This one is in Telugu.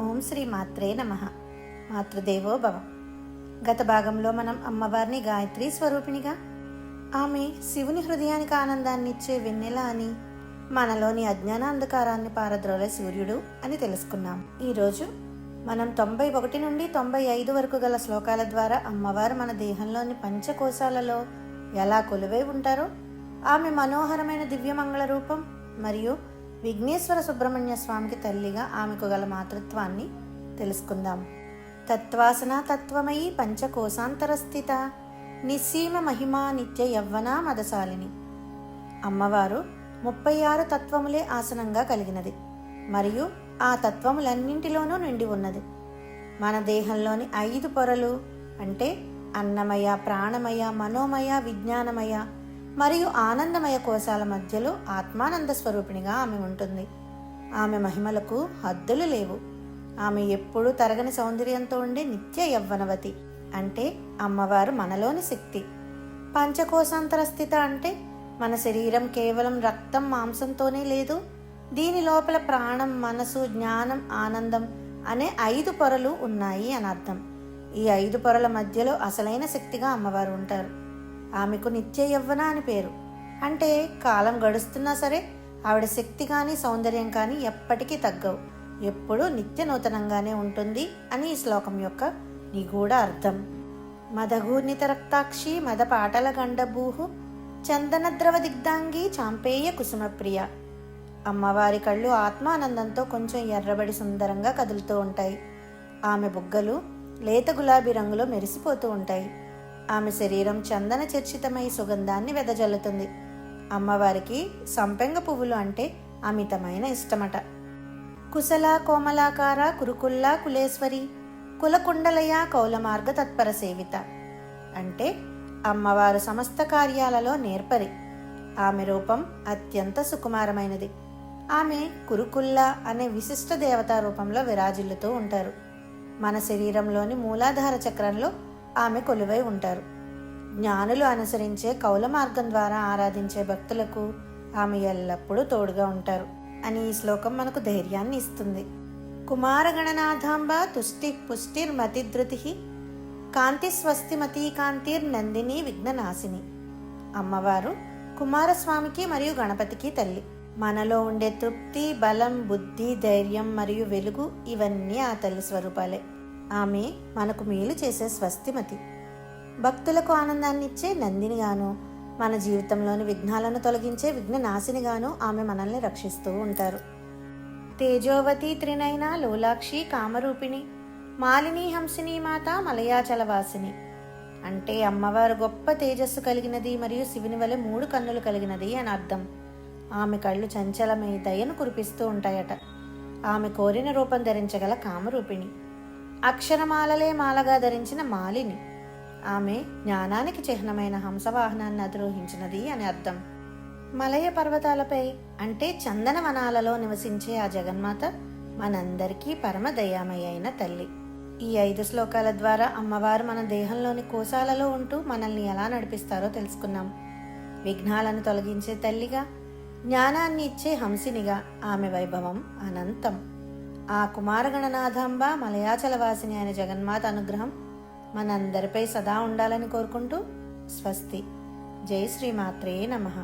ఓం శ్రీ మాత్రే నమః. మాతృదేవో భవ. గత భాగంలో మనం అమ్మవారిని గాయత్రి స్వరూపిణిగా, ఆమె శివుని హృదయానికి ఆనందాన్ని ఇచ్చే వెన్నెల అని, మనలోని అజ్ఞాన అంధకారాన్ని పారద్రోలే సూర్యుడు అని తెలుసుకున్నాం. ఈరోజు మనం 91 నుండి 95 వరకు గల శ్లోకాల ద్వారా అమ్మవారు మన దేహంలోని పంచకోశాలలో ఎలా కొలువై ఉంటారో, ఆమె మనోహరమైన దివ్యమంగళ రూపం మరియు విఘ్నేశ్వర సుబ్రహ్మణ్య స్వామికి తల్లిగా ఆమెకు గల మాతృత్వాన్ని తెలుసుకుందాం. తత్వాసన తత్వమయి పంచకోశాంతరస్థిత నిస్సీమ మహిమా నిత్య యవ్వన మదశాలిని. అమ్మవారు 36 తత్వములే ఆసనంగా కలిగినది మరియు ఆ తత్వములన్నింటిలోనూ నిండి ఉన్నది. మన దేహంలోని 5 పొరలు అంటే అన్నమయ, ప్రాణమయ, మనోమయ, విజ్ఞానమయ మరియు ఆనందమయ కోశాల మధ్యలో ఆత్మానంద స్వరూపిణిగా ఆమె ఉంటుంది. ఆమె మహిమలకు హద్దులు లేవు. ఆమె ఎప్పుడూ తరగని సౌందర్యంతో ఉండే నిత్య యవ్వనవతి అంటే అమ్మవారు మనలోని శక్తి. పంచకోశాంతర స్థిత అంటే మన శరీరం కేవలం రక్తం, మాంసంతోనే లేదు. దీని లోపల ప్రాణం, మనసు, జ్ఞానం, ఆనందం అనే 5 పొరలు ఉన్నాయి అని అర్థం. ఈ 5 పొరల మధ్యలో అసలైన శక్తిగా అమ్మవారు ఉంటారు. ఆమెకు నిత్య యవ్వన అని పేరు. అంటే కాలం గడుస్తున్నా సరే ఆవిడ శక్తి కానీ సౌందర్యం కానీ ఎప్పటికీ తగ్గవు, ఎప్పుడూ నిత్య నూతనంగానే ఉంటుంది అని ఈ శ్లోకం యొక్క నిగూఢ అర్థం. మదఘూర్ణిత రక్తాక్షి మద పాటల గండభూహు చందనద్రవ దిగ్ధాంగి చాంపేయ కుసుమప్రియ. అమ్మవారి కళ్ళు ఆత్మానందంతో కొంచెం ఎర్రబడి సుందరంగా కదులుతూ ఉంటాయి. ఆమె బుగ్గలు లేత గులాబీ రంగులో మెరిసిపోతూ ఉంటాయి. ఆమె శరీరం చందన చర్చితమై సుగంధాన్ని వెదజల్లుతుంది. అమ్మవారికి సంపెంగ పువ్వులు అంటే అమితమైన ఇష్టమట. కుశల కోమలాకార కురుకుల్లా కులేశ్వరి కులకుండలయ కౌలమార్గ తత్పర సేవిత అంటే అమ్మవారు సమస్త కార్యాలలో నేర్పరి. ఆమె రూపం అత్యంత సుకుమారమైనది. ఆమె కురుకుల్లా అనే విశిష్ట దేవతా రూపంలో విరాజిల్లుతూ ఉంటారు. మన శరీరంలోని మూలాధార చక్రంలో ఆమె కొలువై ఉంటారు. జ్ఞానులు అనుసరించే కౌల మార్గం ద్వారా ఆరాధించే భక్తులకు ఆమె ఎల్లప్పుడూ తోడుగా ఉంటారు అని ఈ శ్లోకం మనకు ధైర్యాన్ని ఇస్తుంది. కుమారగణనాథాంబ తుష్టి పుష్టిర్మతిధృతి కాంతి స్వస్తిమతీ కాంతిర్ నందిని విఘ్ననాశిని. అమ్మవారు కుమారస్వామికి మరియు గణపతికి తల్లి. మనలో ఉండే తృప్తి, బలం, బుద్ధి, ధైర్యం మరియు వెలుగు ఇవన్నీ ఆ తల్లి స్వరూపాలే. ఆమె మనకు మేలు చేసే స్వస్తిమతి, భక్తులకు ఆనందాన్ని ఇచ్చే నందినిగాను, మన జీవితంలోని విఘ్నాలను తొలగించే విఘ్ననాశినిగాను ఆమె మనల్ని రక్షిస్తూ ఉంటారు. తేజోవతి త్రినయన లోలాక్షి కామరూపిణి మాలిని హంసిని మాత మలయాచలవాసిని అంటే అమ్మవారు గొప్ప తేజస్సు కలిగినది మరియు శివుని వలె 3 కన్నులు కలిగినది అని అర్థం. ఆమె కళ్ళు చంచలమై దయను కురిపిస్తూ ఉంటాయట. ఆమె కోరిన రూపం ధరించగల కామరూపిణి. అక్షరమాలలే మాలగా ధరించిన మాలిని. ఆమె జ్ఞానానికి చిహ్నమైన హంసవాహనాన్ని అధిరోహించినది అని అర్థం. మలయ పర్వతాలపై అంటే చందనవనాలలో నివసించే ఆ జగన్మాత మనందరికీ పరమ దయామయ అయిన తల్లి. ఈ 5 శ్లోకాల ద్వారా అమ్మవారు మన దేహంలోని కోశాలలో ఉంటూ మనల్ని ఎలా నడిపిస్తారో తెలుసుకున్నాం. విఘ్నాలను తొలగించే తల్లిగా, జ్ఞానాన్ని ఇచ్చే హంసినిగా ఆమె వైభవం అనంతం. ఆ కుమారగణనాథాంబ మలయాచలవాసిని అయిన జగన్మాత అనుగ్రహం మనందరిపై సదా ఉండాలని కోరుకుంటూ స్వస్తి. జై శ్రీమాత్రే నమః.